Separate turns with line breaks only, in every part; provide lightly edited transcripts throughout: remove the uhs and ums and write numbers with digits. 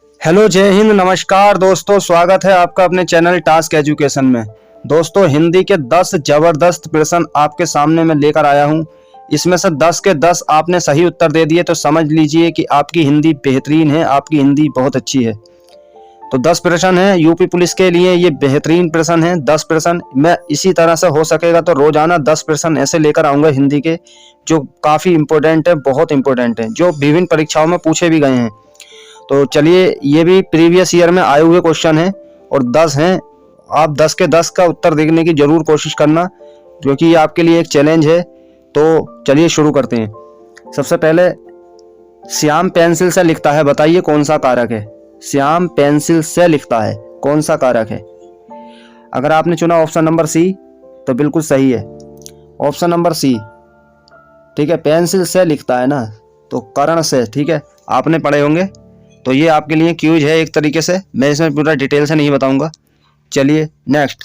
Hello, जय हिंद, नमस्कार दोस्तों। स्वागत है आपका अपने चैनल टास्क एजुकेशन में। दोस्तों, हिंदी के 10 जबरदस्त प्रश्न आपके सामने मैं लेकर आया हूं। इसमें से 10 के 10 आपने सही उत्तर दे दिए तो समझ लीजिए कि आपकी हिंदी बेहतरीन है, आपकी हिंदी बहुत अच्छी है। तो 10 प्रश्न हैं यूपी पुलिस के लिए, ये बेहतरीन प्रश्न हैं। 10 प्रश्न मैं इसी तरह से हो सकेगा तो रोजाना 10 प्रश्न ऐसे लेकर आऊंगा हिंदी के, जो काफ़ी इंपॉर्टेंट है, बहुत इंपॉर्टेंट है, जो विभिन्न परीक्षाओं में पूछे भी गए हैं। तो चलिए, ये भी प्रीवियस ईयर में आए हुए क्वेश्चन हैं और 10 हैं। आप 10 के 10 का उत्तर देखने की जरूर कोशिश करना, क्योंकि ये आपके लिए एक चैलेंज है। तो चलिए शुरू करते हैं। सबसे पहले, श्याम पेंसिल से लिखता है, बताइए कौन सा कारक है। श्याम पेंसिल से लिखता है, कौन सा कारक है। अगर आपने चुना ऑप्शन नंबर सी तो बिल्कुल सही है, ऑप्शन नंबर सी। ठीक है, पेंसिल से लिखता है ना, तो करण से, ठीक है, आपने पढ़े होंगे। तो ये आपके लिए क्यूज है एक तरीके से, मैं इसमें पूरा डिटेल से नहीं बताऊंगा। चलिए नेक्स्ट,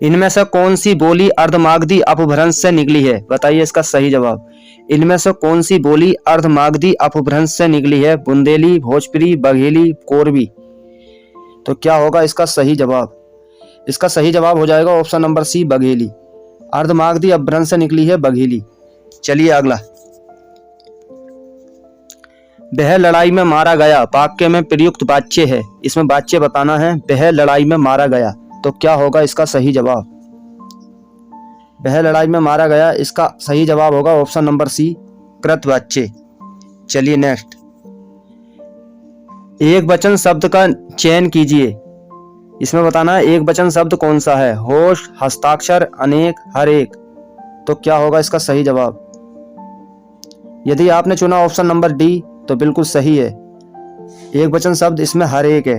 इनमें से कौन सी बोली अर्धमागधी अपभ्रंश से निकली है, बताइए इसका सही जवाब। इनमें से कौन सी बोली अर्धमागधी अपभ्रंश से निकली है। बुंदेली, भोजपुरी, बघेली, कोरबी। तो क्या होगा इसका सही जवाब। इसका सही जवाब हो जाएगा option number C, Bagheli. Ardhamagadhi Apabhramsha से निकली है बघेली। चलिए अगला, वह लड़ाई में मारा गया वाक्य में प्रयुक्त वाच्य है। इसमें वाच्य बताना है। वह लड़ाई में मारा गया, तो क्या होगा इसका सही जवाब। वह लड़ाई में मारा गया, इसका सही जवाब होगा ऑप्शन नंबर सी, कृतवाच्य। चलिए नेक्स्ट, एक वचन शब्द का चयन कीजिए। इसमें बताना है एक वचन शब्द कौन सा है। होश, हस्ताक्षर, अनेक, हर एक। तो क्या होगा इसका सही जवाब। यदि आपने चुना ऑप्शन नंबर डी तो बिल्कुल सही है, एक वचन शब्द इसमें हर एक है।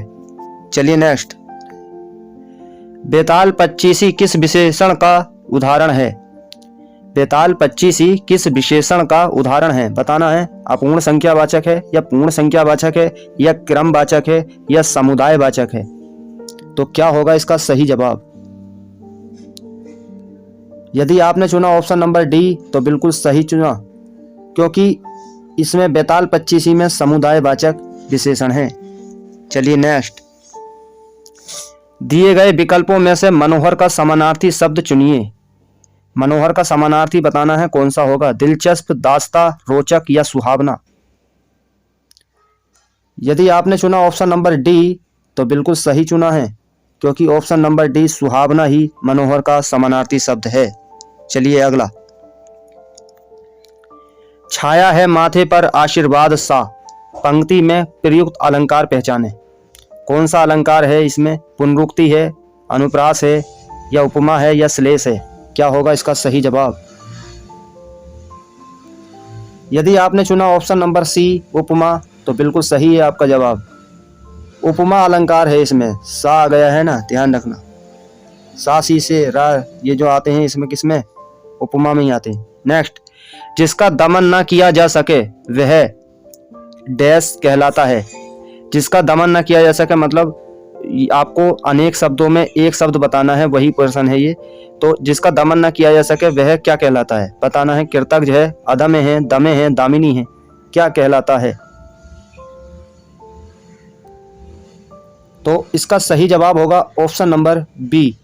चलिए नेक्स्ट, बेताल पच्चीसी किस विशेषण का उदाहरण है। बेताल पच्चीसी किस विशेषण का उदाहरण है, बताना है। अपूर्ण संख्यावाचक है या पूर्ण संख्यावाचक है या क्रमवाचक है या समुदायवाचक है। तो क्या होगा इसका सही जवाब। यदि आपने चुना ऑप्शन नंबर डी तो बिल्कुल सही चुना, क्योंकि इसमें बेताल पच्चीसी में समुदायवाचक विशेषण है। चलिए नेक्स्ट, दिए गए विकल्पों में से मनोहर का समानार्थी शब्द चुनिए। मनोहर का समानार्थी बताना है कौन सा होगा। दिलचस्प, दास्ता, रोचक या सुहावना। यदि आपने चुना ऑप्शन नंबर डी तो बिल्कुल सही चुना है, क्योंकि ऑप्शन नंबर डी सुहावना ही मनोहर का समानार्थी शब्द है। चलिए अगला, छाया है माथे पर आशीर्वाद सा, पंक्ति में प्रयुक्त अलंकार पहचाने। कौन सा अलंकार है इसमें। पुनरुक्ति है, अनुप्रास है या उपमा है या श्लेष है। क्या होगा इसका सही जवाब। यदि आपने चुना ऑप्शन नंबर सी, उपमा, तो बिल्कुल सही है आपका जवाब। उपमा अलंकार है, इसमें सा आ गया है ना, ध्यान रखना। सा, सी, से, रा, ये जो आते हैं इसमें किसमें, उपमा में ही आते हैं। नेक्स्ट, जिसका दमन ना किया जा सके वह डैश कहलाता है। जिसका दमन ना किया जा सके मतलब आपको अनेक शब्दों में एक शब्द बताना है, वही प्रश्न है ये। तो जिसका दमन ना किया जा सके वह क्या कहलाता है, बताना है। कृतज्ञ है, अदम्य है, दमे है, दामिनी है, क्या कहलाता है। तो इसका सही जवाब होगा ऑप्शन नंबर बी,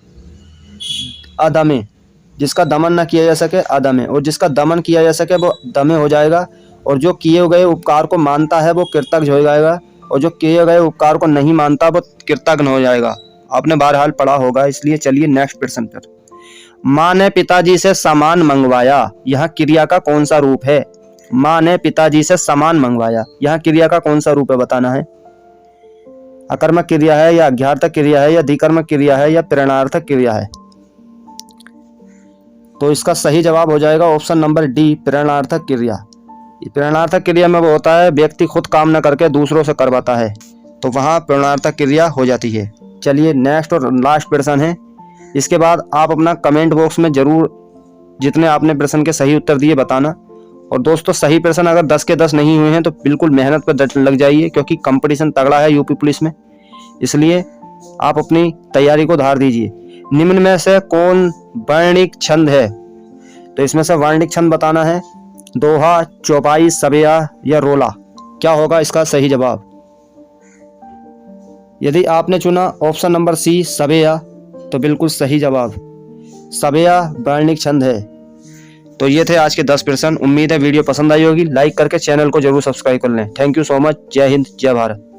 अदम्य। जिसका दमन न किया जा सके अदम्य, और जिसका दमन किया जा सके वो दम्य हो जाएगा। और जो किए गए उपकार को मानता है वो कृतज्ञ हो जाएगा, और जो किए गए उपकार को नहीं मानता वो कृतज्ञ हो जाएगा। आपने बहरहाल पढ़ा होगा, इसलिए चलिए नेक्स्ट प्रश्न पर। माँ ने पिताजी से सामान मंगवाया, यह क्रिया का कौन सा रूप है। माँ ने पिताजी से सामान मंगवाया, यह क्रिया का कौन सा रूप है, बताना है। अकर्मक क्रिया है या अज्ञार्थक क्रिया है या अधिकर्मक क्रिया है या प्रेरणार्थक क्रिया है। तो इसका सही जवाब हो जाएगा ऑप्शन नंबर डी, प्रेरणार्थक क्रिया। प्रेरणार्थक क्रिया में वो होता है व्यक्ति खुद काम न करके दूसरों से करवाता है, तो वहाँ प्रेरणार्थक क्रिया हो जाती है। चलिए नेक्स्ट और लास्ट प्रश्न है। इसके बाद आप अपना कमेंट बॉक्स में जरूर जितने आपने प्रश्न के सही उत्तर दिए बताना। और दोस्तों, सही प्रश्न अगर 10 के 10 नहीं हुए हैं तो बिल्कुल मेहनत पर लग जाइए, क्योंकि कंपटीशन तगड़ा है यूपी पुलिस में, इसलिए आप अपनी तैयारी को धार दीजिए। निम्न में से कौन वर्णिक छंद है, तो इसमें से वर्णिक छंद बताना है। दोहा, चौपाई, सवेया या रोला। क्या होगा इसका सही जवाब। यदि आपने चुना ऑप्शन नंबर सी सवेया तो बिल्कुल सही जवाब सवेया वर्णिक छंद है। तो ये थे आज के 10 प्रश्न। उम्मीद है वीडियो पसंद आई होगी। लाइक करके चैनल को जरूर सब्सक्राइब कर लें। Thank you so much. जय हिंद, जय भारत।